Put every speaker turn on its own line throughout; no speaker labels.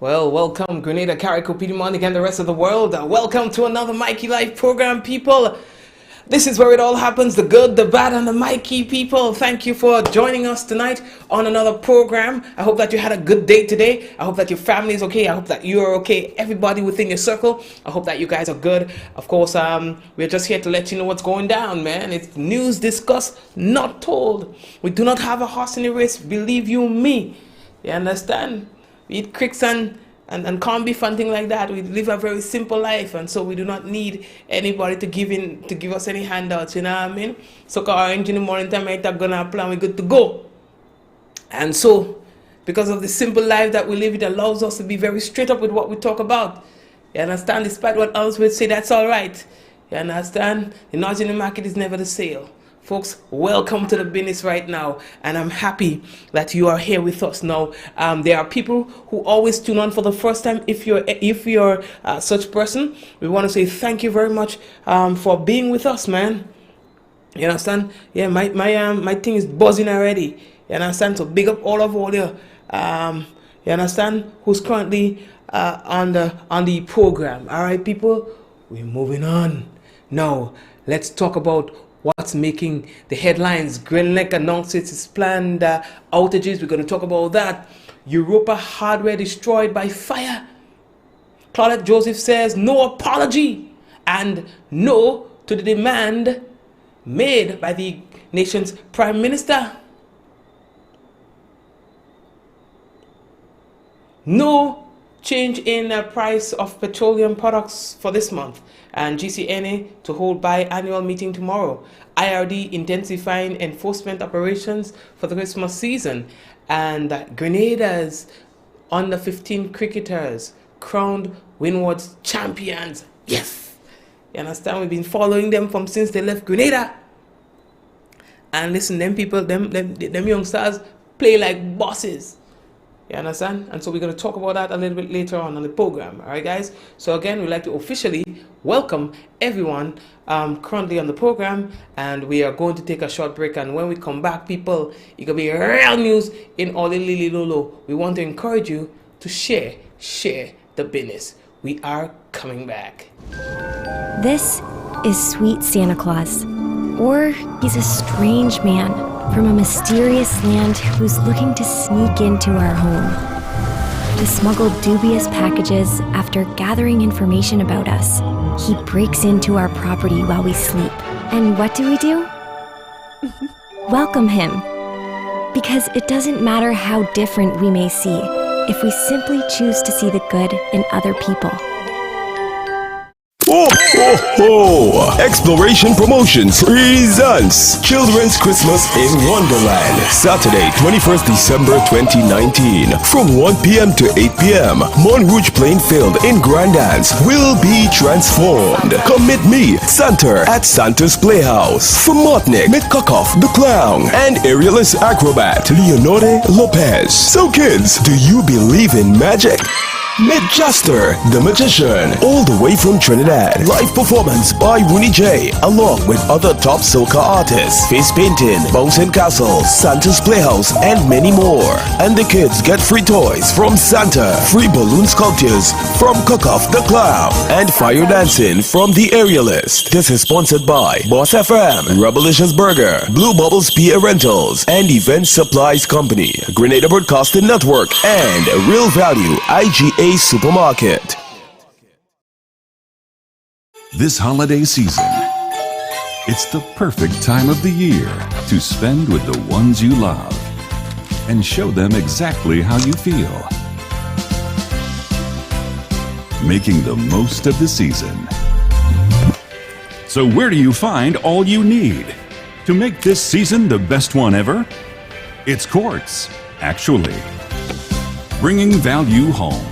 Well, welcome, Grenada, Carrico, Peter Monica, and the rest of the world. Welcome to another Mikey Life program, people. This is where it all happens, the good, the bad, and the Mikey people. Thank you for joining us tonight on another program. I hope that you had a good day today. I hope that your family is okay. I hope that you are okay. Everybody within your circle, I hope that you guys are good. Of course, we're just here to let you know what's going down, man. It's news discussed, not told. We do not have a horse in the race, believe you me. You understand? We eat cricks and corned beef and things like that. We live a very simple life, and so we do not need anybody to give us any handouts. You know what I mean? So orange in the morning time, I gonna apply, we're good to go. And so, because of the simple life that we live, it allows us to be very straight up with what we talk about. You understand? Despite what others would say, that's all right. You understand? The nudge in the market is never the sale. Folks, welcome to the business right now, and I'm happy that you are here with us now. There are people who always tune on for the first time. If you're such person, we want to say thank you very much for being with us, man. You understand? Yeah, my thing is buzzing already. You understand? So big up all of you. You understand? Who's currently on the program? All right, people, we're moving on now. Let's talk about what's making the headlines. Greenlink announces its planned outages. We're going to talk about that. Europa hardware destroyed by fire. Claudette Joseph says no apology and no to the demand made by the nation's prime minister. No change in the price of petroleum products for this month, and GCNA to hold biannual meeting tomorrow. IRD intensifying enforcement operations for the Christmas season, and Grenada's under 15 cricketers crowned Windward's champions. Yes, you understand? We've been following them from since they left Grenada. And listen, them people, them youngsters play like bosses. You understand? And so we're going to talk about that a little bit later on the program. All right, guys? So again, we'd like to officially welcome everyone currently on the program. And we are going to take a short break. And when we come back, people, it could be real news in all the Lily Lolo. We want to encourage you to share the business. We are coming back.
This is Sweet Santa Claus. Or he's a strange man from a mysterious land who's looking to sneak into our home. To smuggle dubious packages after gathering information about us. He breaks into our property while we sleep. And what do? Welcome him. Because it doesn't matter how different we may see, if we simply choose to see the good in other people.
Oh, ho, ho! Exploration Promotions presents Children's Christmas in Wonderland, Saturday, 21st December 2019, from 1 p.m. to 8 p.m. Montrouge Plainfield in Grandance will be transformed. Come meet me, Santa, at Santa's Playhouse. From Martinique, meet Cuckoff the Clown and aerialist acrobat Leonore Lopez. So kids, do you believe in magic? Meet Juster, the magician, all the way from Trinidad. Live performance by Winnie J, along with other top soca artists. Face painting, bouncing castles, Santa's Playhouse, and many more. And the kids get free toys from Santa, free balloon sculptures from Cuckoff the Clown, and fire dancing from the aerialist. This is sponsored by Boss FM, Rebelicious Burger, Blue Bubbles Pia Rentals, and Event Supplies Company, Grenada Broadcasting Network, and Real Value IGA Supermarket.
This holiday season, it's the perfect time of the year to spend with the ones you love and show them exactly how you feel. Making the most of the season. So where do you find all you need to make this season the best one ever? It's Quartz, actually. Bringing value home.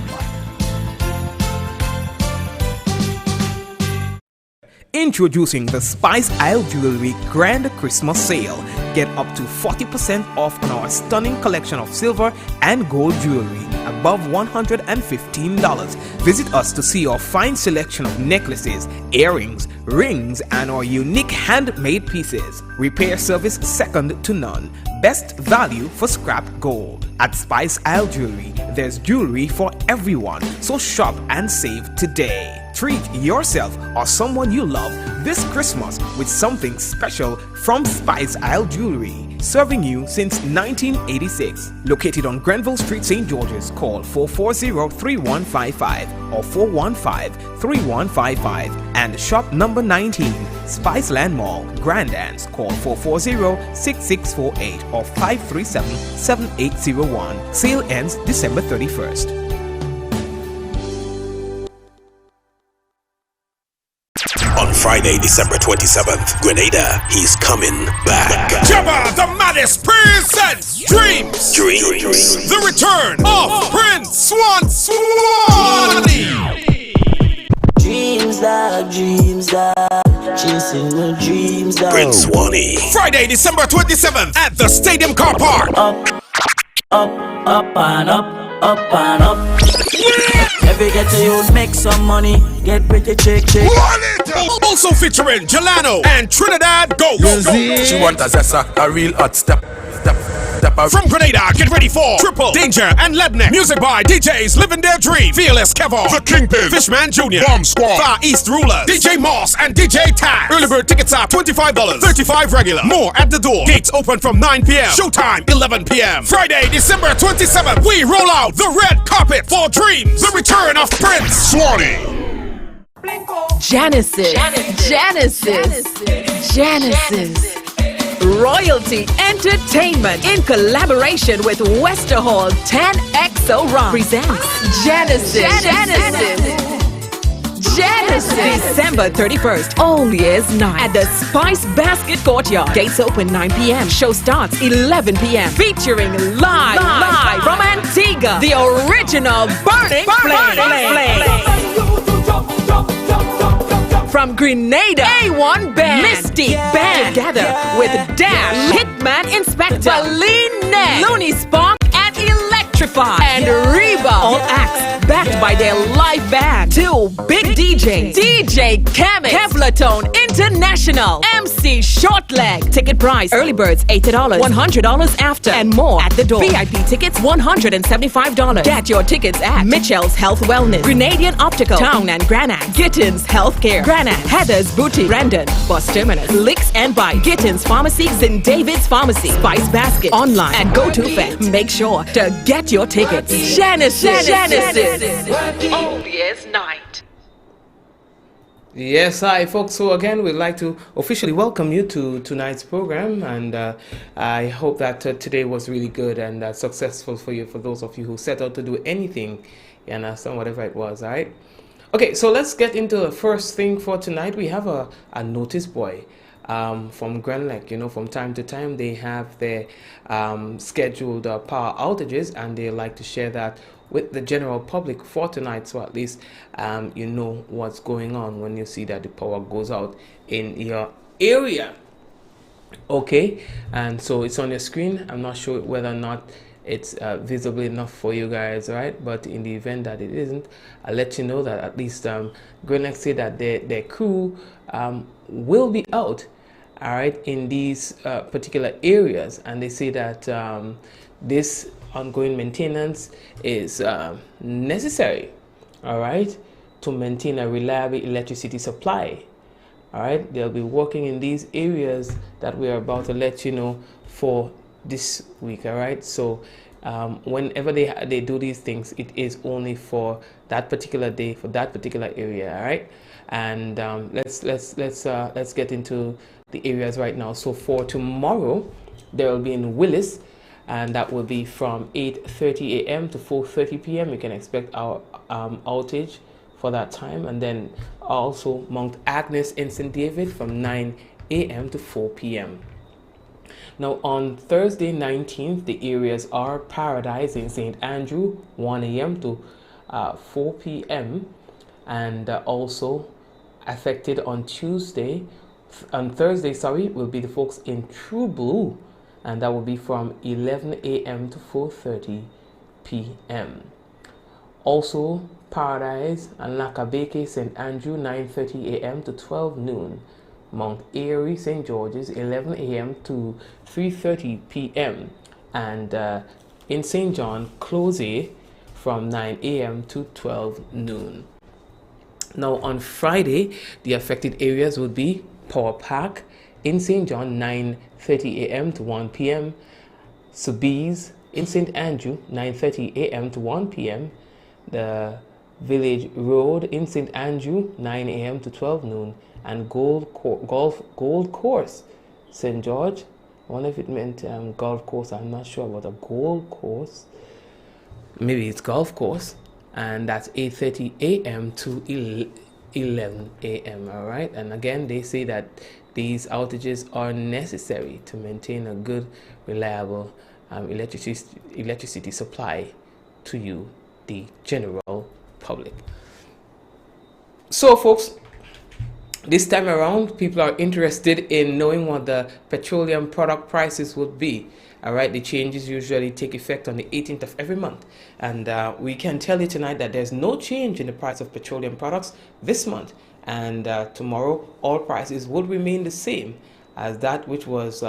Introducing the Spice Isle Jewelry Grand Christmas Sale. Get up to 40% off on our stunning collection of silver and gold jewelry above $115. Visit us to see our fine selection of necklaces, earrings, rings, and our unique handmade pieces. Repair service second to none. Best value for scrap gold. At Spice Isle Jewelry, there's jewelry for everyone, so shop and save today. Treat yourself or someone you love this Christmas with something special from Spice Isle Jewelry, serving you since 1986. Located on Grenville Street, St. George's, call 440-3155 or 415-3155 and shop number 19, Spiceland Mall, Grandans, call 440-6648 or 537-7801. Sale ends December 31st.
On Friday, December 27th, Grenada, he's coming back.
Jabba the Maddest presents Dreams. The return of Prince Swanee.
Dreams that chasing the dreams that
Prince Swanee.
Friday, December 27th at the Stadium Car Park.
up and up and up. If you get to you, make some money, get pretty chick.
Also featuring Jelano and Trinidad Go.
She want a zessa, a real hot step.
From Grenada, get ready for Triple, Danger, and Lebnek. Music by DJs Living Their Dream, Fearless Kevon, The Kingpin, Fishman Jr., Bomb Squad, Far East Rulers, DJ Moss, and DJ Taz. Early bird tickets are $25, $35 regular. More at the door. Gates open from 9 p.m. Showtime 11 p.m. Friday, December 27th, we roll out the red carpet for Dreams, the return of Prince Swanee.
Genesis. Royalty Entertainment in collaboration with Westerhall 10XO Ron presents Genesis. December 31st, All Year's Night at the Spice Basket Courtyard. Gates open 9 p.m. Show starts 11 p.m. Featuring live from Antigua, the original Burning Flame. From Grenada, A1 Band, Misty Band, together with Dash, Hitman Inspector, Baleen, Looney Spark, and Electrify, and Reba. All acts backed by their live band. 2 big DJs, DJ Kamek, Kevlatone International, MC Shortleg. Ticket price, early birds $80, $100 after, and more at the door. VIP tickets $175. Get your tickets at Mitchell's Health Wellness, Grenadian Optical, Town and Granite, Gittins Healthcare, Granite, Heather's Boutique, Brandon, Bus Terminus, Licks and Bike, Gittins Pharmacy, St. David's Pharmacy, Spice Basket, online, and Go To Fest. Make sure to get your tickets. Genesis. All Year's Night.
Yes, hi folks. So again, we'd like to officially welcome you to tonight's program, and I hope that today was really good and successful for you, for those of you who set out to do anything, you understand, whatever it was, all right? Okay, so let's get into the first thing for tonight. We have a notice boy from Grenlec. You know, from time to time they have their scheduled power outages, and they like to share that with the general public for tonight, so at least you know what's going on when you see that the power goes out in your area. Okay, and so it's on your screen. I'm not sure whether or not it's visible enough for you guys, right? But in the event that it isn't, I'll let you know that at least Grenlec say that their crew will be out, all right, in these particular areas, and they say that this ongoing maintenance is necessary, all right, to maintain a reliable electricity supply. All right, they'll be working in these areas that we're about to let you know for this week. All right, so whenever they do these things, it is only for that particular day, for that particular area. All right, and let's get into the areas right now. So for tomorrow, there will be in Willis, and that will be from 8:30 a.m. to 4:30 p.m. You can expect our outage for that time, and then also Mount Agnes in St. David from 9 a.m. to 4 p.m. Now on Thursday 19th, the areas are Paradise in St. Andrew, 1 a.m. to 4 p.m. and also affected on Thursday, will be the folks in True Blue, and that will be from 11 a.m. to 4:30 p.m. Also, Paradise and Nakabeke, St. Andrew, 9:30 a.m. to 12 noon. Mount Airy, St. George's, 11 a.m. to 3:30 p.m. And in St. John, Close from 9 a.m. to 12 noon. Now, on Friday, the affected areas would be Power Park in St. John, 9:30 a.m. to 1 p.m. Sobeys in St. Andrew, 9:30 a.m. to 1 p.m. The Village Road in St. Andrew, 9 a.m. to 12 noon. And Gold Course, St. George. I wonder if it meant golf course. I'm not sure about a gold course. Maybe it's golf course. And that's 8:30 a.m. to 11 a.m. All right. And again, they say that these outages are necessary to maintain a good, reliable electricity supply to you, the general public. So, folks, this time around, people are interested in knowing what the petroleum product prices would be. All right, the changes usually take effect on the 18th of every month. And we can tell you tonight that there's no change in the price of petroleum products this month. And tomorrow, all prices would remain the same as that which was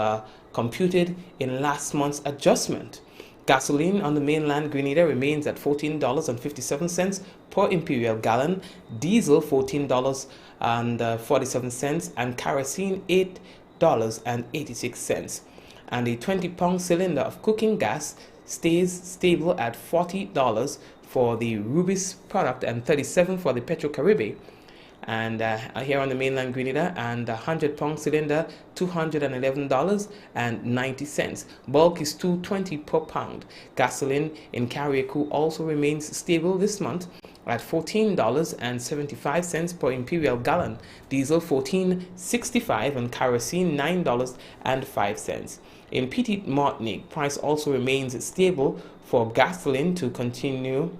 computed in last month's adjustment. Gasoline on the mainland Grenada remains at $14.57 per imperial gallon, diesel $14.47, and kerosene $8.86. And a 20-pound cylinder of cooking gas stays stable at $40 for the Rubis product and $37 for the Petro Caribe. And here on the mainland Grenada, and a 100-pound cylinder, $211.90. Bulk is $2.20 per pound. Gasoline in Carriacou also remains stable this month at $14.75 per imperial gallon. Diesel $14.65 and kerosene $9.05. In Petite Martinique, price also remains stable for gasoline to continue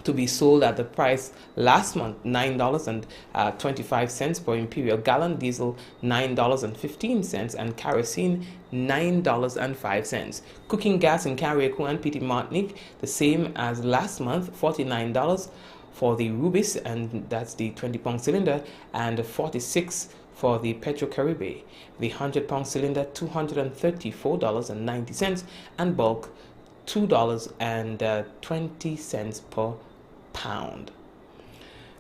to be sold at the price last month, $9.25 per imperial gallon, diesel $9.15, and kerosene $9.05. Cooking gas in Carriacou and Petite Martinique, the same as last month, $49 for the Rubis, and that's the 20-pound cylinder, and $46 for the Petro Caribe. The 100-pound cylinder, $234.90, and bulk $2.20 per pound.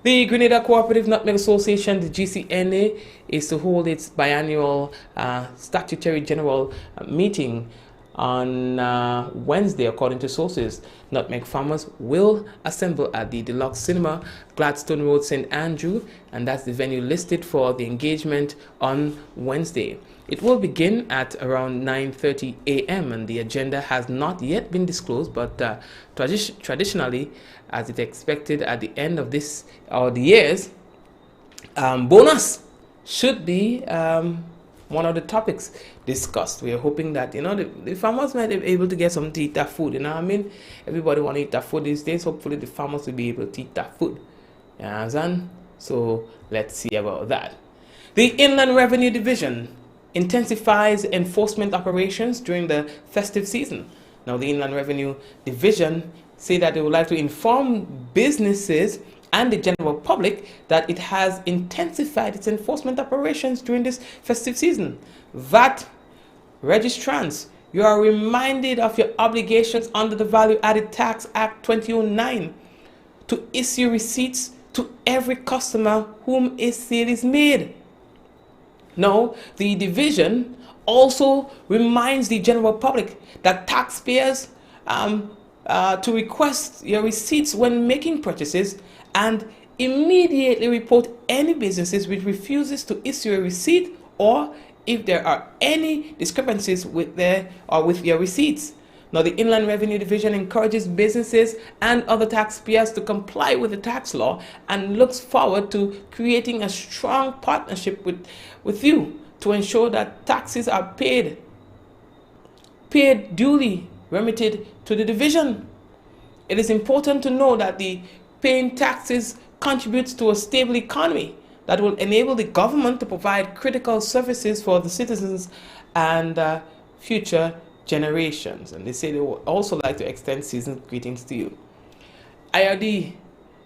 The Grenada Cooperative Nutmeg Association, the GCNA, is to hold its biannual statutory general meeting on Wednesday, according to sources. Nutmeg farmers will assemble at the Deluxe Cinema, Gladstone Road, St. Andrew, and that's the venue listed for the engagement on Wednesday. It will begin at around 9:30 a.m. and the agenda has not yet been disclosed, but traditionally, as it expected at the end of this or the year's, bonus should be one of the topics discussed. We are hoping that the farmers might be able to get some to eat that food. You know what I mean? Everybody want to eat that food these days. Hopefully, the farmers will be able to eat that food. You understand? So let's see about that. The Inland Revenue Division intensifies enforcement operations during the festive season. Now, the Inland Revenue Division say that they would like to inform businesses and the general public that it has intensified its enforcement operations during this festive season. VAT registrants, you are reminded of your obligations under the Value Added Tax Act 2009 to issue receipts to every customer whom a sale is made. Now, the division also reminds the general public that taxpayers to request your receipts when making purchases and immediately report any businesses which refuses to issue a receipt, or if there are any discrepancies with your receipts. Now, the Inland Revenue Division encourages businesses and other taxpayers to comply with the tax law and looks forward to creating a strong partnership with you to ensure that taxes are paid duly remitted to the division. It is important to know that the paying taxes contributes to a stable economy that will enable the government to provide critical services for the citizens and future generations. And they say they would also like to extend season's greetings to you. IRD,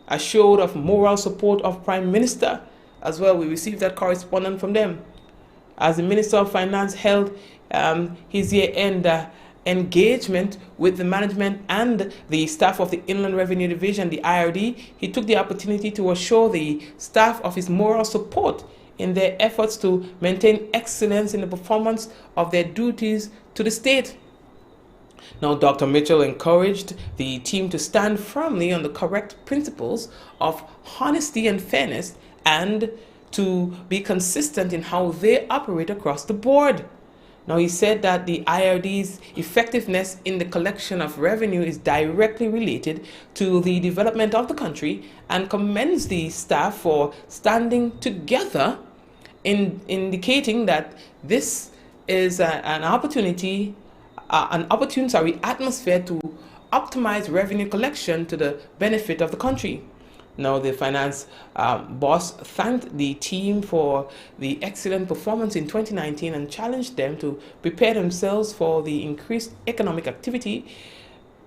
a show of moral support of Prime Minister as well. We received that correspondence from them. As the Minister of Finance held his year-end engagement with the management and the staff of the Inland Revenue Division, the IRD, he took the opportunity to assure the staff of his moral support in their efforts to maintain excellence in the performance of their duties to the state. Now, Dr. Mitchell encouraged the team to stand firmly on the correct principles of honesty and fairness and to be consistent in how they operate across the board. Now, he said that the IRD's effectiveness in the collection of revenue is directly related to the development of the country and commends the staff for standing together, indicating that this is an opportune atmosphere to optimize revenue collection to the benefit of the country. Now, the finance boss thanked the team for the excellent performance in 2019 and challenged them to prepare themselves for the increased economic activity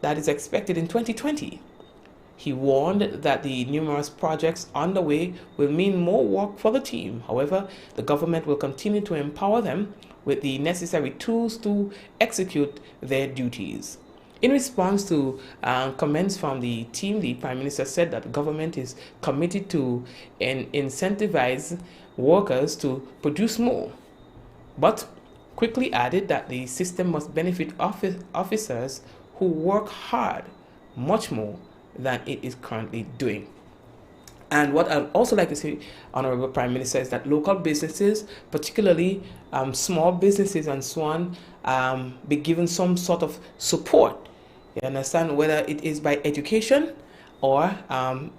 that is expected in 2020. He warned that the numerous projects underway will mean more work for the team. However, the government will continue to empower them with the necessary tools to execute their duties. In response to comments from the team, the Prime Minister said that the government is committed to incentivize workers to produce more, but quickly added that the system must benefit officers who work hard much more than it is currently doing. And what I'd also like to say, Honorable Prime Minister, is that local businesses, particularly small businesses and so on, be given some sort of support. You understand, whether it is by education or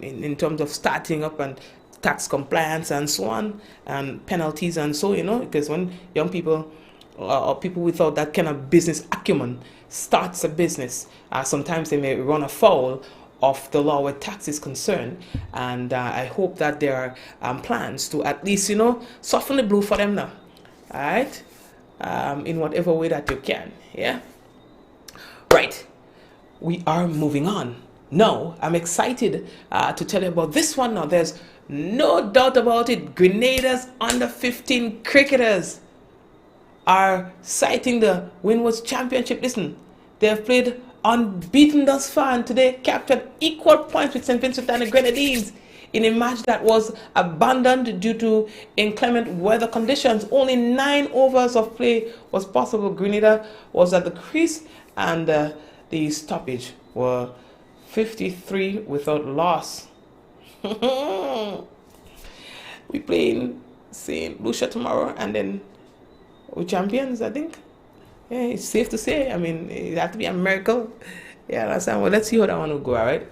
in terms of starting up and tax compliance and so on, and penalties and so, because when young people or people without that kind of business acumen starts a business, sometimes they may run afoul of the law where tax is concerned. And I hope that there are plans to at least, soften the blow for them now. All right? In whatever way that you can. Yeah? Right. We are moving on. Now, I'm excited to tell you about this one now. There's no doubt about it. Grenada's under 15 cricketers are citing the Windward's Championship. Listen, they have played unbeaten thus far and today captured equal points with St. Vincent and the Grenadines in a match that was abandoned due to inclement weather conditions. Only 9 overs of play was possible. Grenada was at the crease and the stoppage were 53 without loss. We play in St. Lucia tomorrow and then we're champions, I think. Yeah, it's safe to say. I mean, it had to be a miracle. Yeah, understand. Well, let's see how that one will go, all right?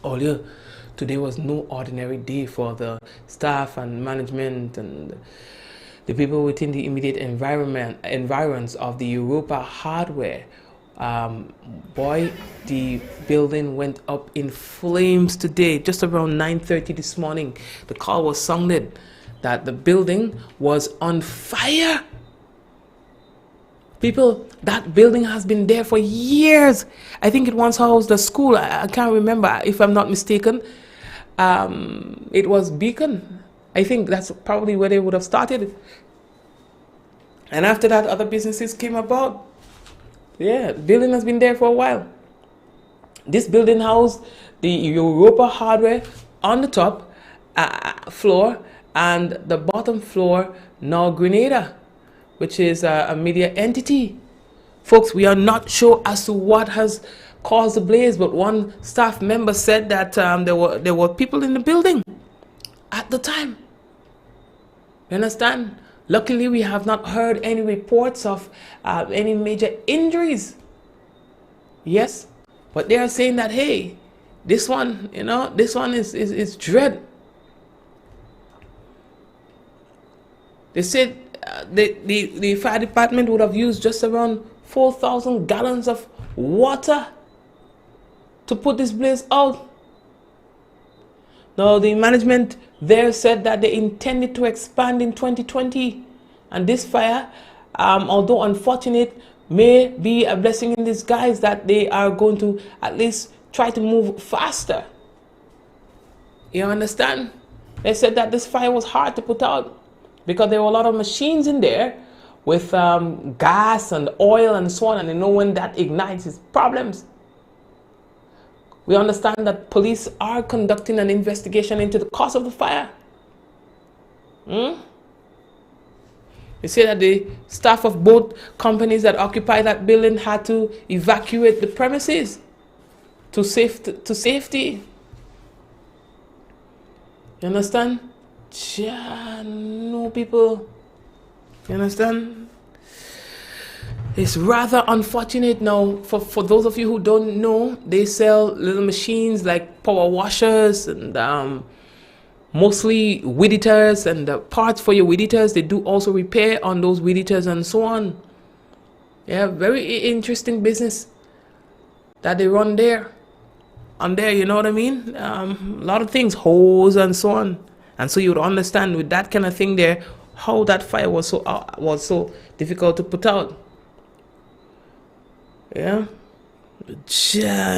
Earlier, today was no ordinary day for the staff and management and the people within the immediate environs of the Europa Hardware. Boy, the building went up in flames today, just around 9:30 this morning. The call was sounded that the building was on fire. People, that building has been there for years. I think it once housed a school. I can't remember, if I'm not mistaken. It was Beacon. I think that's probably where they would have started. And after that, other businesses came about. Yeah, the building has been there for a while. This building housed the Europa Hardware on the top floor and the bottom floor, now Grenada, which is a media entity. Folks, we are not sure as to what has caused the blaze, but one staff member said that there were people in the building at the time. You understand? Luckily, we have not heard any reports of any major injuries. Yes, but they are saying that, hey, this one, this one is dread. They said the fire department would have used just around 4,000 gallons of water to put this blaze out. Now, the management there said that they intended to expand in 2020. And this fire, although unfortunate, may be a blessing in disguise that they are going to at least try to move faster. You understand? They said that this fire was hard to put out because there were a lot of machines in there with gas and oil and so on, and they know when that ignites, it's problems. We understand that police are conducting an investigation into the cause of the fire. They say that the staff of both companies that occupy that building had to evacuate the premises to safety. You understand? No, people. You understand? It's rather unfortunate now. For those of you who don't know, they sell little machines like power washers and mostly weed eaters and parts for your weed eaters. They do also repair on those weed eaters and so on. Yeah, very interesting business that they run there. On there, you know what I mean? A lot of things, hose and so on. And so you would understand with that kind of thing there, how that fire was so difficult to put out. Yeah,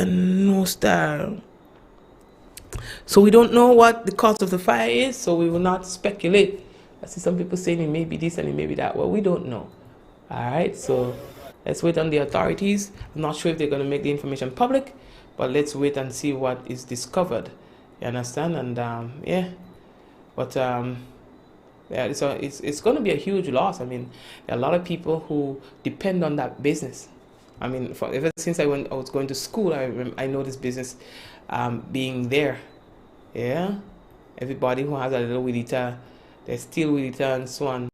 no star. So we don't know what the cause of the fire is, so we will not speculate. I see some people saying it may be this and it may be that. Well, we don't know. All right, so let's wait on the authorities. I'm not sure if they're going to make the information public, but let's wait and see what is discovered. You understand? And yeah, but yeah, it's going to be a huge loss. I mean, there are a lot of people who depend on that business. I mean, ever since I was going to school, I know this business being there. Yeah, everybody who has a little weed eater, their steel weed eater and so on,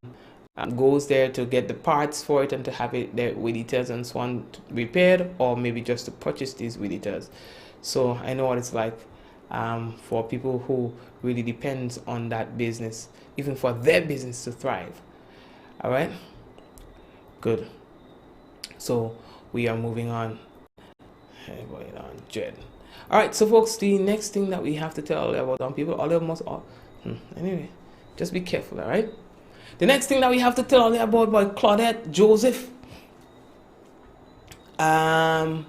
goes there to get the parts for it and to have it their weed eaters and so on repaired, or maybe just to purchase these weed eaters. So I know what it's like for people who really depends on that business, even for their business to thrive. All right, good. So we are moving on. Jed. All right, so folks, the next thing that we have to tell about people, anyway, just be careful, all right? The next thing that we have to tell all about by Claudette Joseph. Well,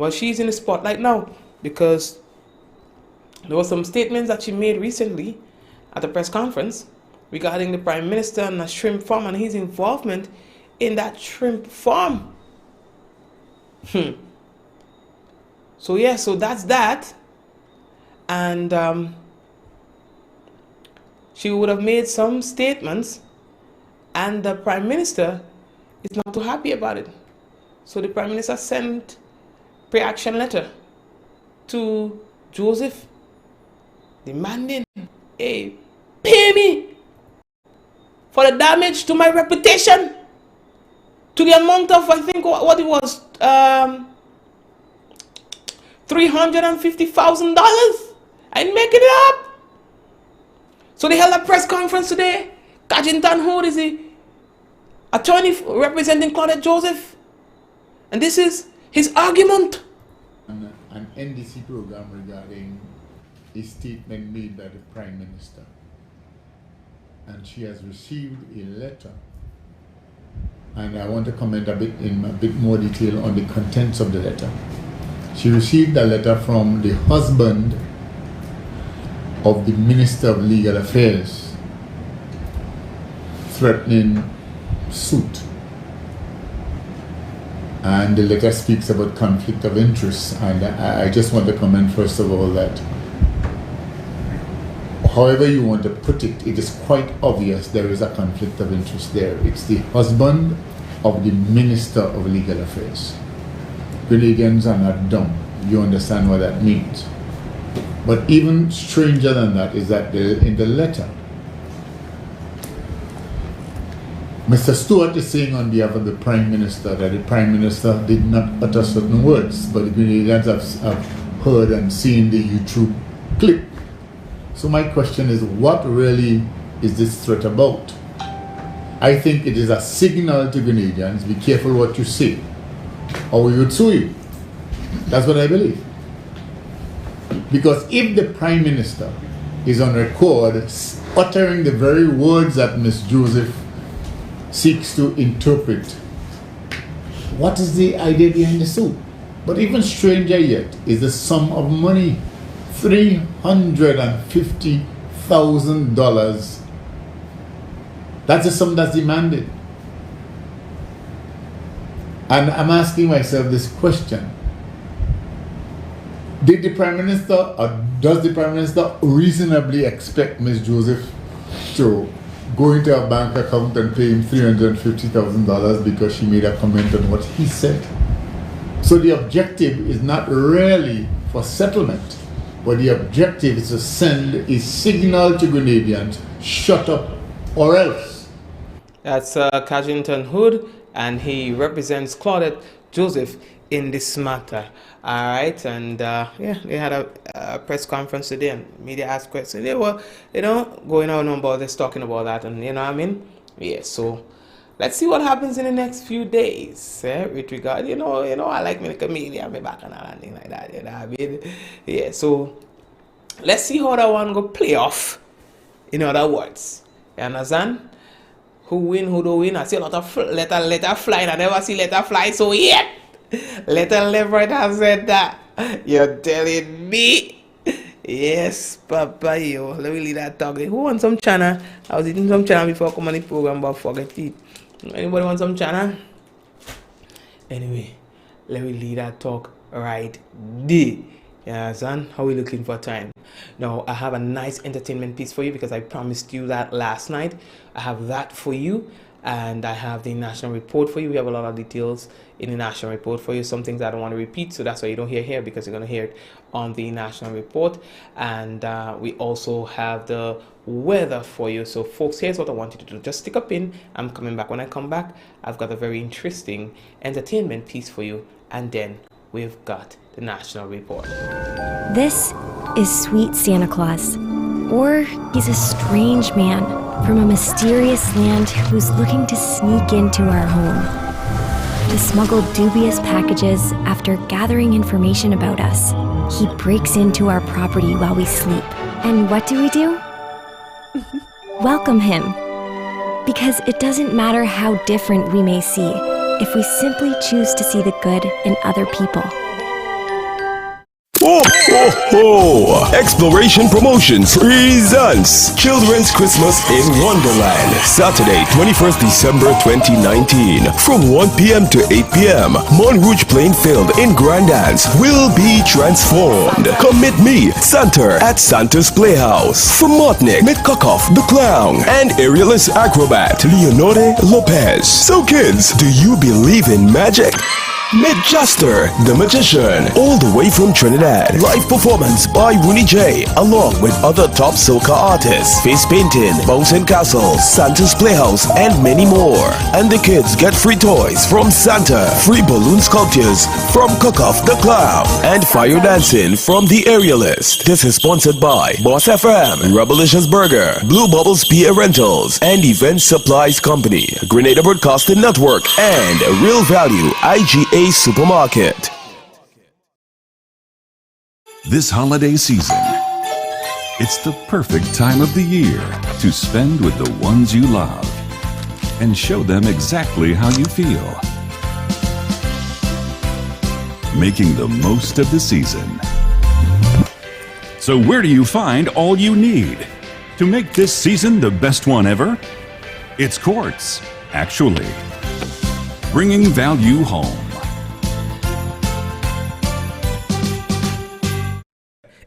she's in the spotlight now because there were some statements that she made recently at a press conference regarding the Prime Minister and a shrimp farm and his involvement in that shrimp farm. So yeah, so that's that. And she would have made some statements and the Prime Minister is not too happy about it. So the Prime Minister sent pre-action letter to Joseph demanding, hey, pay me for the damage to my reputation to the amount of, I think, what it was, $350,000. I ain't making it up. So they held a press conference today. Kajintan Hood is the attorney representing Claudette Joseph. And this is his argument.
An NDC program regarding a statement made by the Prime Minister. And she has received a letter. And I want to comment in a bit more detail on the contents of the letter. She received a letter from the husband of the Minister of Legal Affairs threatening suit. And the letter speaks about conflict of interest. And I just want to comment first of all that however you want to put it, it is quite obvious there is a conflict of interest there. It's the husband of the Minister of Legal Affairs. Grenadians are not dumb. You understand what that means. But even stranger than that is that in the letter, Mr. Stewart is saying on behalf of the Prime Minister that the Prime Minister did not utter certain words, but the Grenadians have heard and seen the YouTube clip. So my question is, what really is this threat about? I think it is a signal to Grenadians, be careful what you say, or we would sue you. That's what I believe. Because if the Prime Minister is on record uttering the very words that Miss Joseph seeks to interpret, what is the idea behind the suit? But even stranger yet is the sum of money, $350,000. That's the sum that's demanded. And I'm asking myself this question. Did the Prime Minister, or does the Prime Minister reasonably expect Ms. Joseph to go into a bank account and pay him $350,000 because she made a comment on what he said? So the objective is not really for settlement, but the objective is to send a signal to Grenadians, shut up or else.
That's Cashington Hood, and he represents Claudette Joseph in this matter. All right, and they had a press conference today, and media asked questions. They were, going on about this, talking about that, and you know what I mean? Yeah, so let's see what happens in the next few days. With regard, I like me the comedian, me back and all and things like that. You know what I mean? Yeah, so let's see how that one go play off. In other words, you understand? Who win, who don't win? I see a lot of letter flying. I never see letter fly so yet. Little Leverett has said that. You're telling me? Yes, Papa, yo. Let me leave that talk. Who wants some chana? I was eating some chana before I come on the program, but forget it. Anybody want some chana? Anyway, let me leave that talk right there. You understand? How we looking for time? Now, I have a nice entertainment piece for you because I promised you that last night. I have that for you. And I have the national report for you. We have a lot of details in the national report for you. Some things I don't want to repeat, so that's why you don't hear here, because you're going to hear it on the national report. And we also have the weather for you. So folks, here's what I want you to do. Just stick a pin. I'm coming back. When I come back, I've got a very interesting entertainment piece for you. And then we've got the national report.
This is Sweet Santa Claus. Or he's a strange man from a mysterious land who's looking to sneak into our home. To smuggle dubious packages after gathering information about us. He breaks into our property while we sleep. And what do? Welcome him. Because it doesn't matter how different we may see, if we simply choose to see the good in other people.
Ho, ho, ho! Exploration Promotions presents Children's Christmas in Wonderland, Saturday, 21st December 2019, from 1 p.m. to 8 p.m. Montrouge Plainfield in Grandance will be transformed. Come meet me, Santa, at Santa's Playhouse. From Martinique, meet Cuckoff the Clown and aerialist acrobat Leonore Lopez. So kids, do you believe in magic? Meet Juster, the magician, all the way from Trinidad. Live performance by Rooney J, along with other top soca artists. Face painting, bouncing castles, Santa's Playhouse, and many more. And the kids get free toys from Santa, free balloon sculptures from Cuckoff the Clown, and fire dancing from the aerialist. This is sponsored by Boss FM, Rebelicious Burger, Blue Bubbles PA Rentals, and Event Supplies Company, Grenada Broadcasting Network, and Real Value IGA Supermarket.
This holiday season, it's the perfect time of the year to spend with the ones you love and show them exactly how you feel. Making the most of the season. So where do you find all you need to make this season the best one ever? It's Quartz, actually. Bringing value home.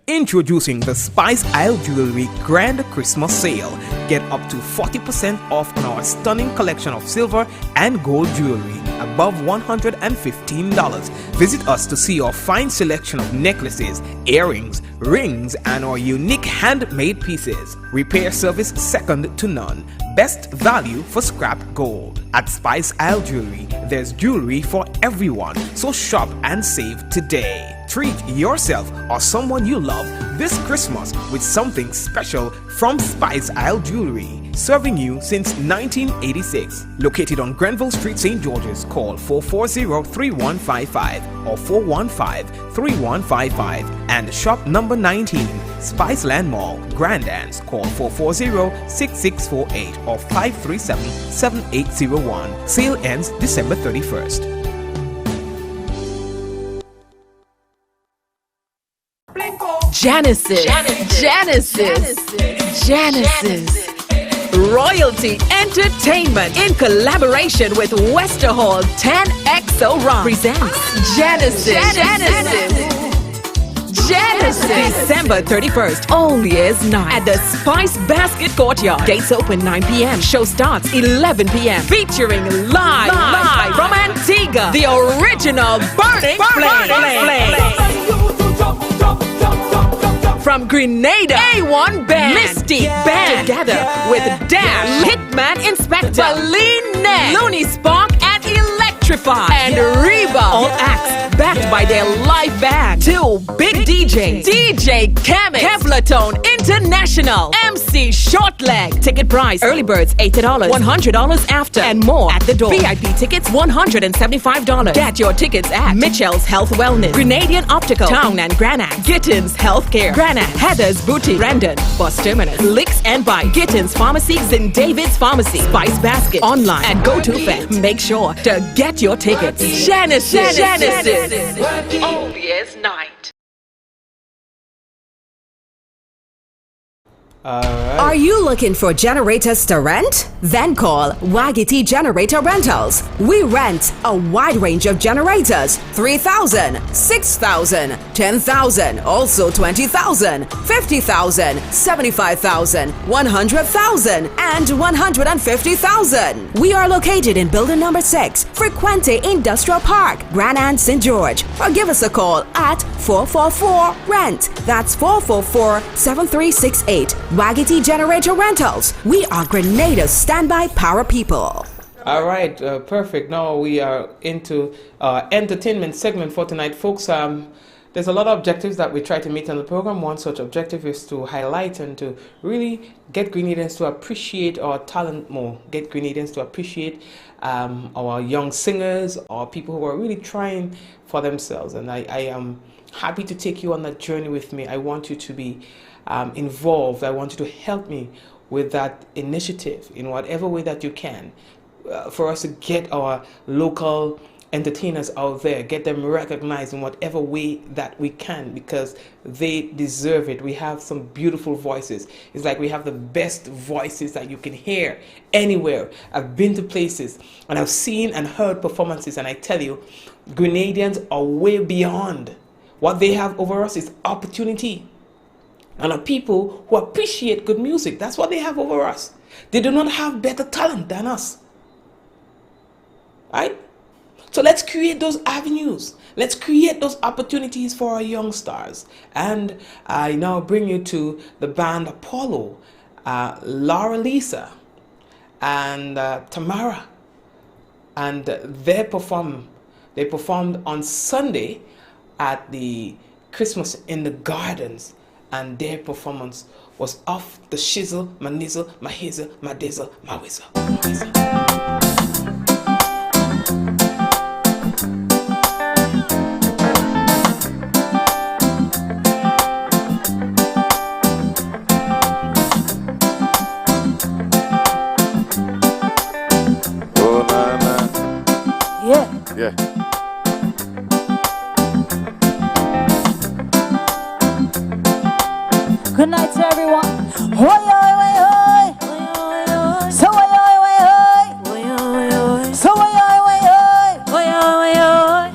Introducing the Spice Isle Jewelry Grand Christmas Sale. Get up to 40% off on our stunning collection of silver and gold jewelry above $115. Visit us to see our fine selection of necklaces, earrings, rings, and our unique handmade pieces. Repair service second to none. Best value for scrap gold. At Spice Isle Jewelry, there's jewelry for everyone, so shop and save today. Treat yourself or someone you love this Christmas with something special from Spice Isle Jewelry. serving you since 1986. Located on Grenville Street, St. George's, call 440-3155 or 415-3155. And shop number 19, Spiceland Mall, Grandans, call 440-6648 or 537-7801. Sale ends December 31st.
Genesis. Royalty Entertainment in collaboration with Westerhall 10XO Rock presents Genesis. December 31st, All Year's Night at the Spice Basket Courtyard. Gates open 9 p.m. Show starts 11 p.m. Featuring live from Antigua, the original Burning Flame. From Grenada, A1 Band, Misty Band, together with Dash, Hitman Inspector, Baleen, Looney Spark, and Electrify, and Reba. All acts backed by their live band. 2 big DJs, DJ Kamek, Kevlartone International, MC Shortleg. Ticket price, early birds $80, $100 after, and more at the door. VIP tickets $175. Get your tickets at Mitchell's Health Wellness, Grenadian Optical, Town and Granite, Gittins Healthcare, Granite, Heather's Boutique, Brandon, Bus Terminus, Licks and Bike, Gittins Pharmacy, St. David's Pharmacy, Spice Basket, online and Go To Fest. Make sure to get your tickets. Genesis. All Year's Night.
Are you looking for generators to rent? Then call Waggity Generator Rentals. We rent a wide range of generators: 3,000, 6,000, 10,000, also 20,000, 50,000, 75,000, 100,000, and 150,000. We are located in building number 6, Frequente Industrial Park, Grand Anse, St. George. Or give us a call at 444-RENT. That's 444-7368. Waggity Generator Rentals. We are Grenada's standby power people.
All right, perfect. Now we are into entertainment segment for tonight, folks. There's a lot of objectives that we try to meet on the program. One such objective is to highlight and to really get Grenadians to appreciate our talent more, get Grenadians to appreciate our young singers, or people who are really trying for themselves. And I am happy to take you on that journey with me. I want you to be involved. I want you to help me with that initiative in whatever way that you can, for us to get our local entertainers out there, get them recognized in whatever way that we can, because they deserve it. We have some beautiful voices. It's like we have the best voices that you can hear anywhere. I've been to places and I've seen and heard performances, and I tell you, Grenadians are way beyond. What they have over us is opportunity. And are people who appreciate good music. That's what they have over us. They do not have better talent than us. Right? So let's create those avenues. Let's create those opportunities for our young stars. And I now bring you to the band Apollo, Laura Lisa, and Tamara. And they performed on Sunday at the Christmas in the Gardens. And their performance was off the shizzle, my nizzle, my hizzle, my dizzle, my whizzle.
Oh, nah. Yeah.
Good night to everyone. Oi, oi, oi, oi. So oi, oi, oi, oi. So oi, oi, oi, oi. Oi, oi, oi, oi.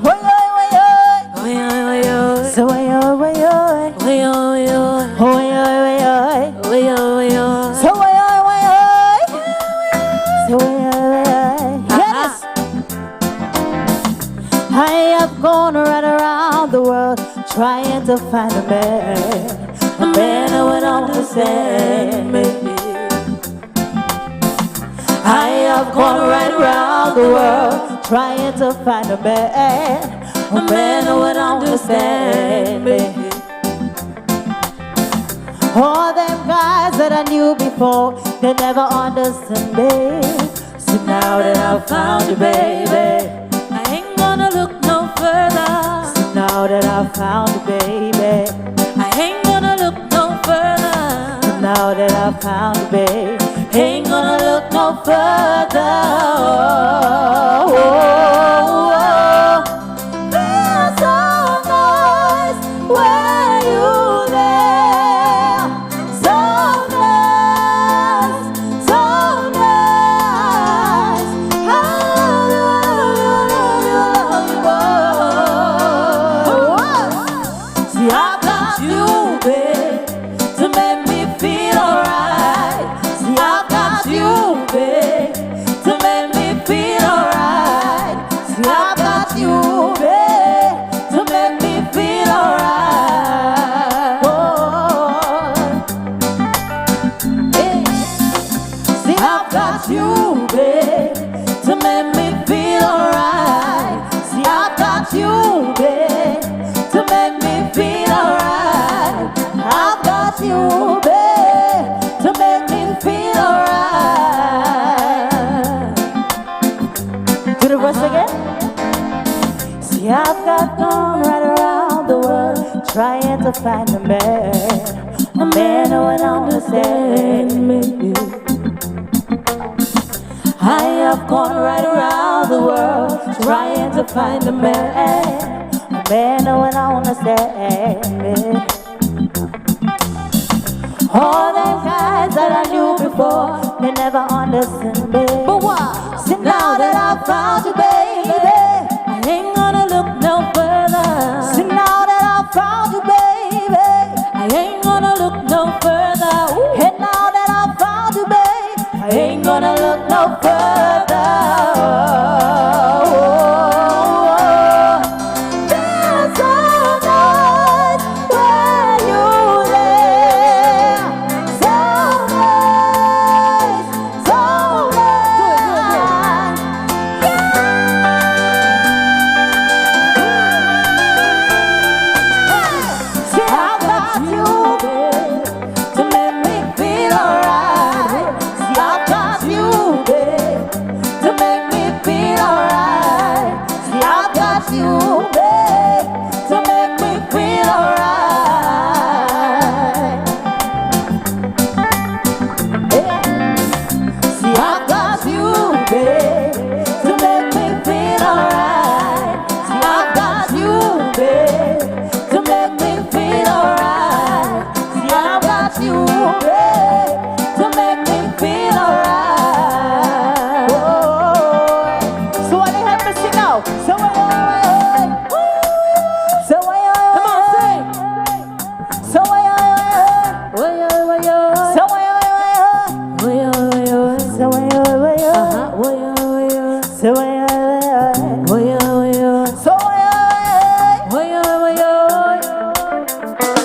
Oi, oi, oi, oi. So oi, oi, oi, oi. Oi, oi, oi. Oi, oi, oi, oi. Oi, oi, oi. So oi, oi, oi, oi. So oi, oi, oi. Yes. I have gone right around the world trying to find a man. A man who would understand me. I have gone right around the world trying to find a man who would understand me. All them guys that I knew before they never understand me. So now that I've found you, baby, I ain't gonna look no further. So now that I've found you, baby, I ain't gonna look no further. So now that I've found you, baby, ain't gonna look no further. Oh, oh, oh. Feels so nice when you there. So nice, so nice. I love you. See, I got you, babe, to make me feel alright. See, I got you, babe, to make me feel alright. See, I got you, babe, to make me feel alright. Oh, yeah. See, I've got you, babe, to make me feel alright. See, I've got you, babe, to make me feel alright. I've got you, babe, to make me feel alright. Do the verse again. See, I've got gone right around the world trying to find a man who would understand me. I have gone right around the world trying to find a man who would understand me. All them guys that I knew before, they never understood me. But what? See, now that I found you, baby, I ain't gonna look no further. See, now that I found you, baby, I ain't gonna look no further. Ooh. And now that I found you, baby, I ain't gonna look no further. Oh, oh, oh. Feels so nice when you there. So nice, so nice. See, I got you, babe, to make me feel alright. See, I got you, babe, to make me feel alright. See, I got you, babe, to make me feel alright. Yeah. See, I got you, babe, to make me feel alright. See, I got you, babe, to make me feel alright. See, I got you, babe, to make me feel alright. Oh, so what they have to sing now? So come on, sing. So so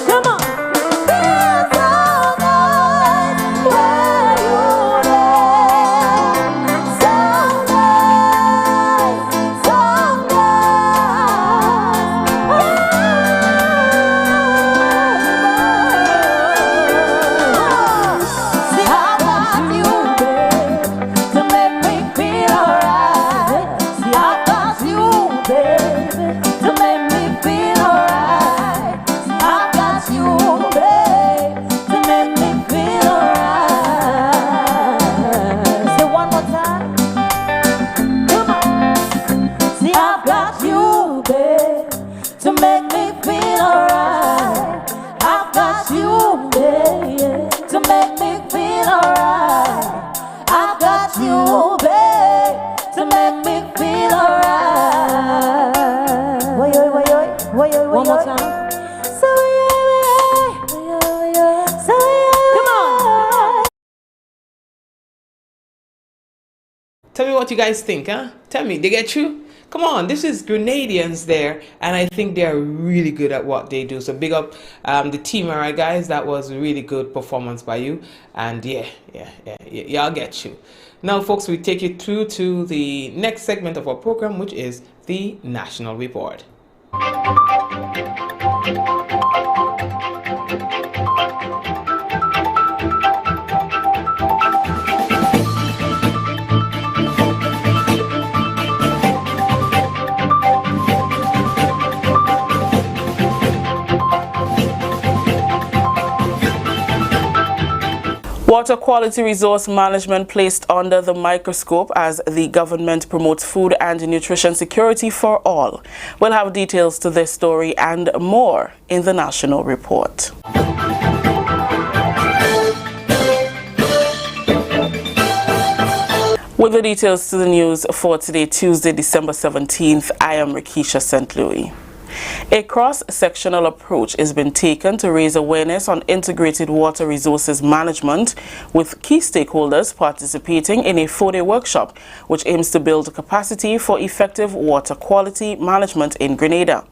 come on. Feels so nice when you there. So nice, so nice. See, I got you, babe, to make me feel alright. See, I got you, baby, to make me feel alright. See, I got you, babe, to make me feel alright. Say one more time. Come on. See, I've got you, babe, to make me feel alright. I've got you, babe, to make me feel alright. I've got you, babe, to make me feel alright. One more time. So come on.
Tell me what you guys think, huh? Tell me, they get you? Come on, this is Grenadians there, and I think they're really good at what they do. So big up the team, all right, guys. That was a really good performance by you, and y'all get you. Now, folks, we take you through to the next segment of our program, which is the National Report. Water quality resource management placed under the microscope as the government promotes food and nutrition security for all. We'll have details to this story and more in the national report. With the details to the news for today, Tuesday, December 17th, I am Rikisha St. Louis. A cross-sectional approach has been taken to raise awareness on integrated water resources management, with key stakeholders participating in a 4-day workshop which aims to build capacity for effective water quality management in Grenada.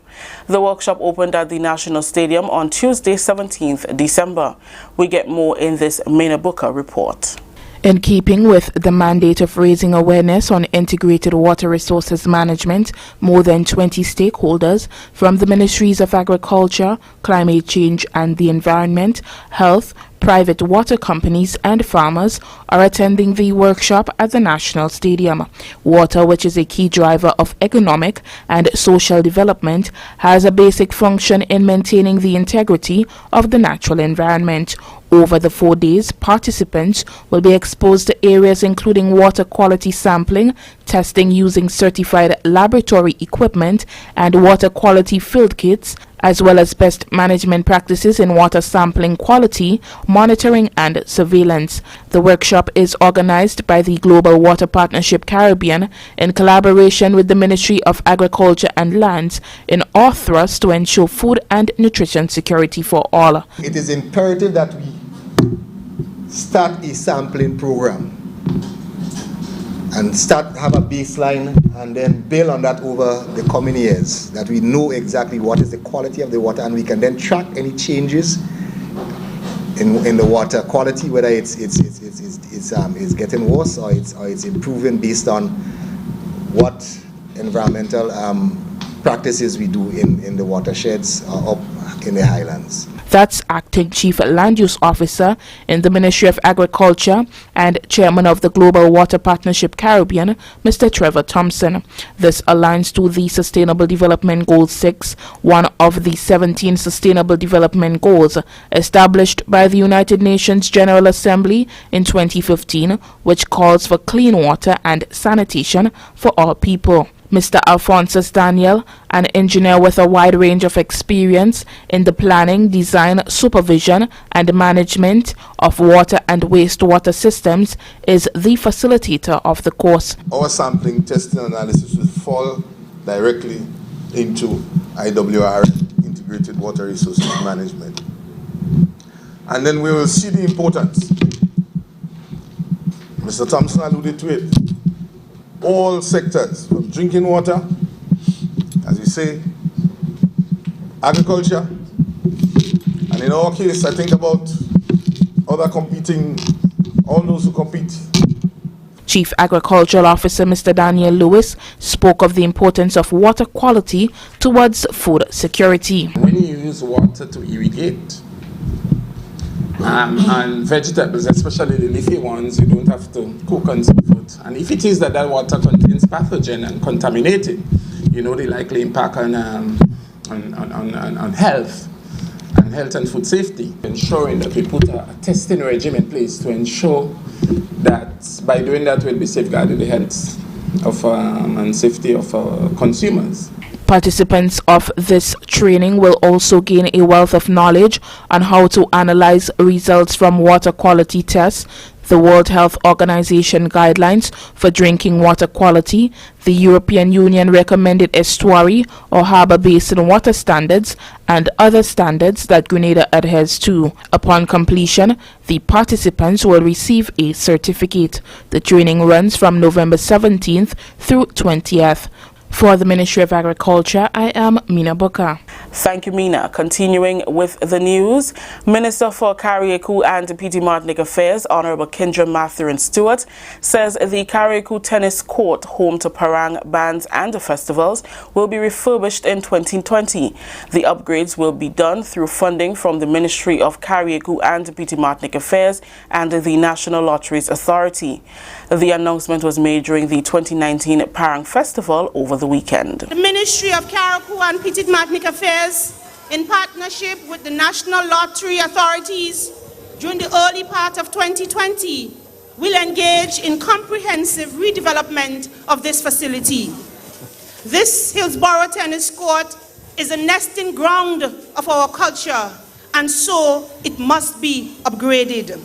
The workshop opened at the National Stadium on Tuesday, 17th December. We get more in this Mina Booker report.
In keeping with the mandate of raising awareness on integrated water resources management, more than 20 stakeholders from the Ministries of Agriculture, Climate Change and the Environment, Health, private water companies and farmers are attending the workshop at the National Stadium. Water, which is a key driver of economic and social development, has a basic function in maintaining the integrity of the natural environment. Over the 4 days, participants will be exposed to areas including water quality sampling, testing using certified laboratory equipment and water quality field kits, as well as best management practices in water sampling quality, monitoring and surveillance. The workshop is organized by the Global Water Partnership Caribbean in collaboration with the Ministry of Agriculture and Lands in our thrust to ensure food and nutrition security for all.
It is imperative that we start a sampling program and have a baseline and then build on that over the coming years, that we know exactly what is the quality of the water and we can then track any changes in the water quality, whether it's getting worse or it's improving based on what environmental practices we do in the watersheds up in the highlands.
That's Acting Chief Land Use Officer in the Ministry of Agriculture and Chairman of the Global Water Partnership Caribbean, Mr. Trevor Thompson. This aligns to the Sustainable Development Goal 6, one of the 17 Sustainable Development Goals established by the United Nations General Assembly in 2015, which calls for clean water and sanitation for all people. Mr. Alphonsus Daniel, an engineer with a wide range of experience in the planning, design, supervision, and management of water and wastewater systems, is the facilitator of the course.
Our sampling, testing, analysis will fall directly into IWR, Integrated Water Resources Management. And then we will see the importance. Mr. Thompson alluded to it. All sectors, from drinking water, as we say, agriculture, and in our case, I think about other competing, all those who compete.
Chief Agricultural Officer Mr. Daniel Lewis spoke of the importance of water quality towards food security.
When you use water to irrigate, and vegetables, especially the leafy ones, you don't have to cook and so forth. And if it is that water contains pathogen and contaminated, you know the likely impact on health and food safety. Ensuring that we put a testing regime in place to ensure that by doing that we'll be safeguarding the health of and safety of consumers.
Participants of this training will also gain a wealth of knowledge on how to analyze results from water quality tests, the World Health Organization guidelines for drinking water quality, the European Union recommended estuary or harbor basin water standards, and other standards that Grenada adheres to. Upon completion, the participants will receive a certificate. The training runs from November 17th through 20th. For the Ministry of Agriculture, I am Mina Booker.
Thank you, Mina. Continuing with the news, Minister for Carriacou and Petite Martinique Affairs, Honorable Kendra Mathurin Stewart, says the Carriacou Tennis Court, home to parang bands and festivals, will be refurbished in 2020. The upgrades will be done through funding from the Ministry of Carriacou and Petite Martinique Affairs and the National Lotteries Authority. The announcement was made during the 2019 Parang Festival over the weekend.
The Ministry of Carriacou and Petite Martinique Affairs, in partnership with the National Lottery Authorities, during the early part of 2020, will engage in comprehensive redevelopment of this facility. This Hillsborough Tennis Court is a nesting ground of our culture, and so it must be upgraded.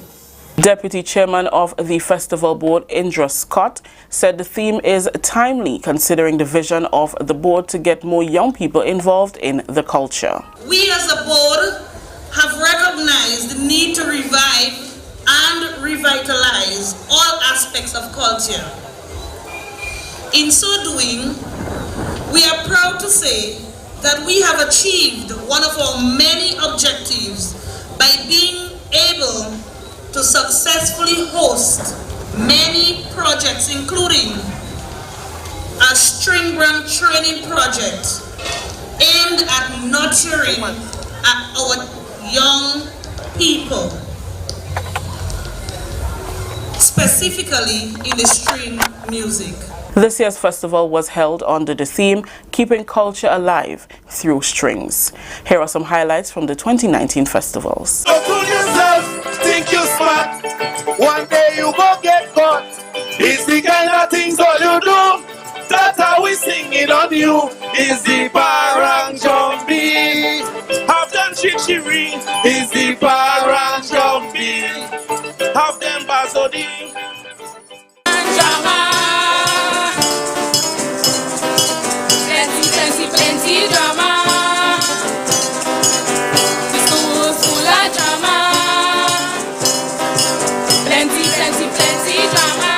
Deputy Chairman of the Festival Board, Indra Scott, said the theme is timely considering the vision of the board to get more young people involved in the culture.
We as a board have recognized the need to revive and revitalize all aspects of culture. In so doing, we are proud to say that we have achieved one of our many objectives by being able to successfully host many projects, including a string drum training project aimed at nurturing our young people, specifically in the string music.
This year's festival was held under the theme, Keeping Culture Alive Through Strings. Here are some highlights from the 2019 festivals.
So fool yourself, think you smart. One day you go get caught. It's the kind of things all you do. That's how we sing it on you. Is the parang jumpy. Have them chichiri. Is the parang jumpy. Have them bazodi.
Plenty drama. The school's full of drama. Plenty drama.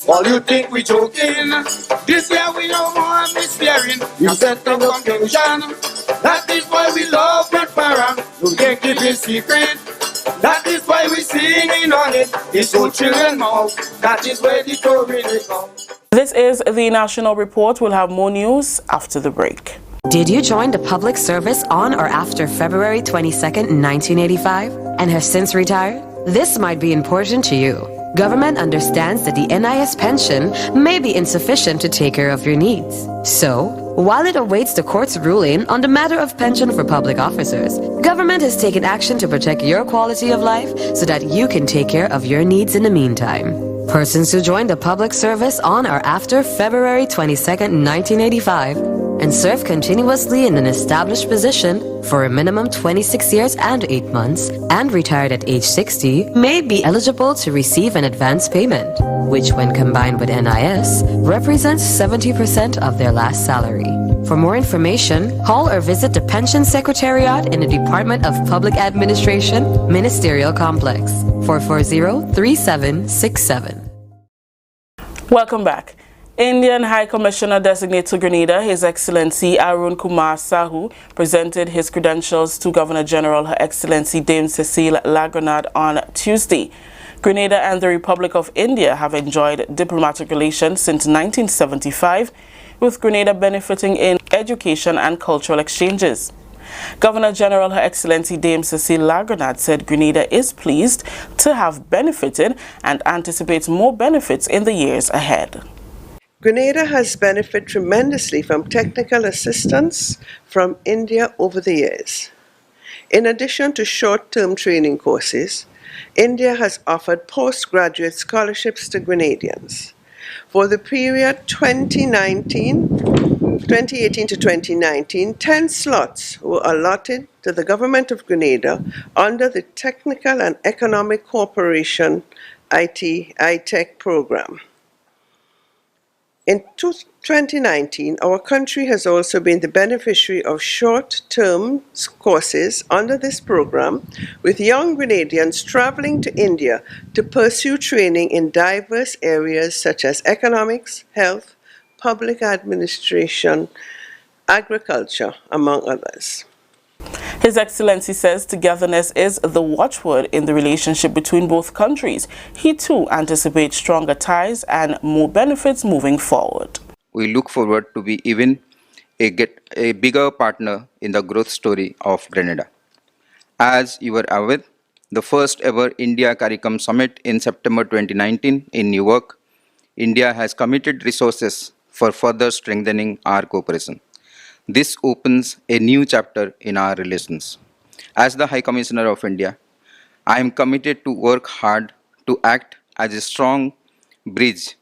All you think we joking? This year we no more misbearing. You set the conclusion. That is why we love that parang. You can't keep it secret. That is why we singing on it. It's so children mouth. That is where the story comes.
This is the National Report. We'll have more news after the break.
Did you join the public service on or after February 22nd, 1985 and have since retired? This might be important to you. Government understands that the NIS pension may be insufficient to take care of your needs. So, while it awaits the court's ruling on the matter of pension for public officers, government has taken action to protect your quality of life so that you can take care of your needs in the meantime. Persons who joined the public service on or after February 22nd, 1985 and serve continuously in an established position for a minimum 26 years and 8 months and retired at age 60 may be eligible to receive an advance payment, which when combined with NIS represents 70% of their last salary. For more information, call or visit the Pension Secretariat in the Department of Public Administration, Ministerial Complex, 440-3767.
Welcome back. Indian High Commissioner Designate to Grenada, His Excellency Arun Kumar Sahu, presented his credentials to Governor General Her Excellency Dame Cecile Lagranade on Tuesday. Grenada and the Republic of India have enjoyed diplomatic relations since 1975, with Grenada benefiting in education and cultural exchanges. Governor General Her Excellency Dame Cecile Lagranade said Grenada is pleased to have benefited and anticipates more benefits in the years ahead.
Grenada has benefited tremendously from technical assistance from India over the years. In addition to short-term training courses, India has offered postgraduate scholarships to Grenadians. For the period 2018 to 2019, 10 slots were allotted to the Government of Grenada under the Technical and Economic Cooperation ITEC program. In 2019, our country has also been the beneficiary of short-term courses under this program, with young Grenadians traveling to India to pursue training in diverse areas such as economics, health, public administration, agriculture, among others.
His Excellency says togetherness is the watchword in the relationship between both countries. He too anticipates stronger ties and more benefits moving forward.
We look forward to be even a bigger partner in the growth story of Grenada. As you are aware, the first ever India CARICOM Summit in September 2019 in Newark, India has committed resources for further strengthening our cooperation. This opens a new chapter in our relations. As the High Commissioner of India, I am committed to work hard to act as a strong bridge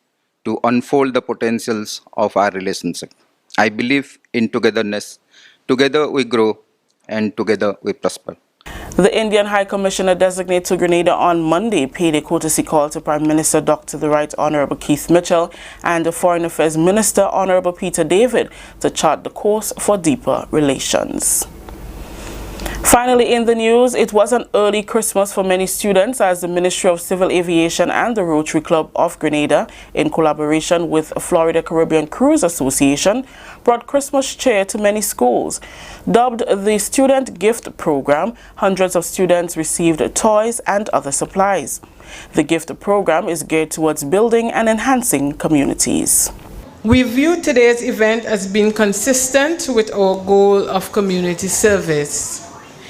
to unfold the potentials of our relationship. I believe in togetherness. Together we grow and together we prosper.
The Indian High Commissioner designate to Grenada on Monday paid a courtesy call to Prime Minister Dr. the Right Honorable Keith Mitchell and the Foreign Affairs Minister Honorable Peter David to chart the course for deeper relations. Finally, in the news, it was an early Christmas for many students as the Ministry of Civil Aviation and the Rotary Club of Grenada, in collaboration with Florida Caribbean Cruise Association, brought Christmas cheer to many schools. Dubbed the Student Gift Program, hundreds of students received toys and other supplies. The gift program is geared towards building and enhancing communities.
We view today's event as being consistent with our goal of community service,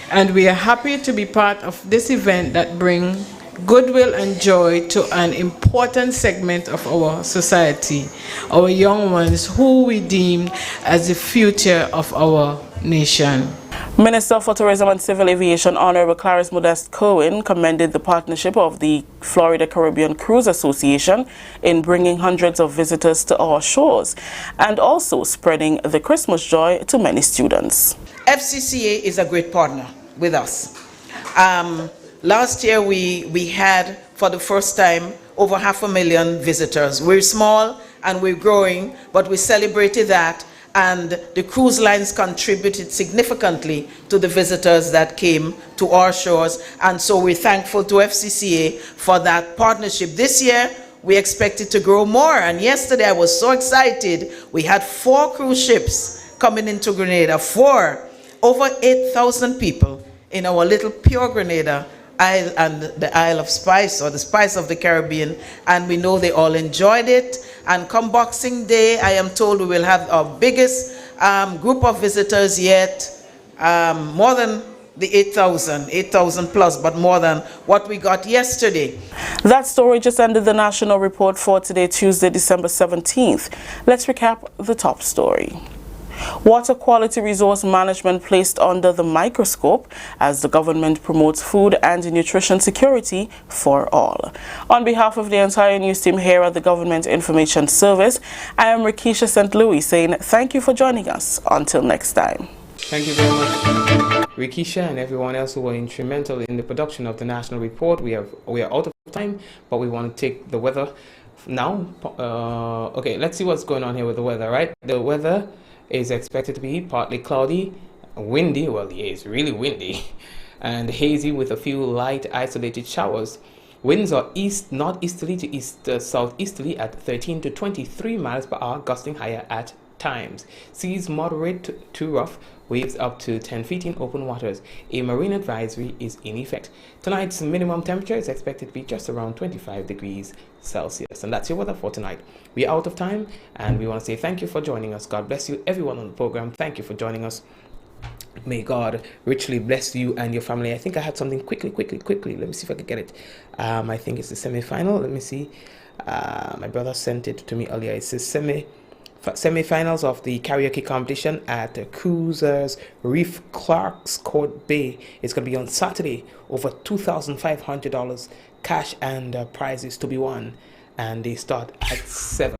and we are happy to be part of this event that brings goodwill and joy to an important segment of our society, our young ones who we deem as the future of our nation.
Minister for Tourism and Civil Aviation Honorable Clarice Modeste Cohen commended the partnership of the Florida Caribbean Cruise Association in bringing hundreds of visitors to our shores and also spreading the Christmas joy to many students.
FCCA is a great partner with us. Last year we had, for the first time, over 500,000 visitors. We're small and we're growing, but we celebrated that, and the cruise lines contributed significantly to the visitors that came to our shores, and so we're thankful to FCCA for that partnership. This year we expect it to grow more, and yesterday I was so excited. We had 4 cruise ships coming into Grenada, 4, over 8,000 people in our little pure Grenada Isle and the Isle of Spice, or the Spice of the Caribbean, and we know they all enjoyed it. And come Boxing Day, I am told we will have our biggest group of visitors yet, more than the 8,000 plus, but more than what we got yesterday.
That story just ended the national report for today, Tuesday, December 17th. Let's recap the top story. Water quality resource management placed under the microscope as the government promotes food and nutrition security for all. On behalf of the entire news team here at the Government Information Service, I am Rikisha St. Louis saying thank you for joining us. Until next time.
Thank you very much, Rikisha, and everyone else who were instrumental in the production of the national report. We are out of time, but we want to take the weather now. Okay, let's see what's going on here with the weather, right? The weather is expected to be partly cloudy, windy, well, yeah, it's really windy, and hazy with a few light isolated showers. Winds are northeasterly to east southeasterly at 13 to 23 miles per hour, gusting higher at times. Seas moderate to rough, waves up to 10 feet in open waters. A marine advisory is in effect. Tonight's minimum temperature is expected to be just around 25 degrees Celsius. And that's your weather for tonight. We're out of time, and we want to say thank you for joining us. God bless you, everyone on the program. Thank you for joining us. May God richly bless you and your family. I think I had something quickly. Let me see if I can get it. I think it's the semi-final. Let me see. My brother sent it to me earlier. It says semi-finals of the karaoke competition at Cruisers Reef Clark's Court Bay. It's going to be on Saturday. Over $2,500 cash and prizes to be won, and they start at 7.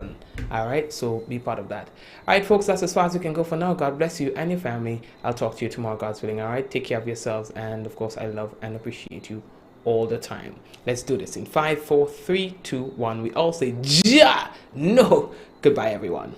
All right, so be part of that. All right, folks, that's as far as we can go for now. God bless you and your family. I'll talk to you tomorrow, God's willing. All right, take care of yourselves, and of course, I love and appreciate you all the time. Let's do this in 5, 4, 3, 2, 1. We all say, ja, no. Goodbye, everyone.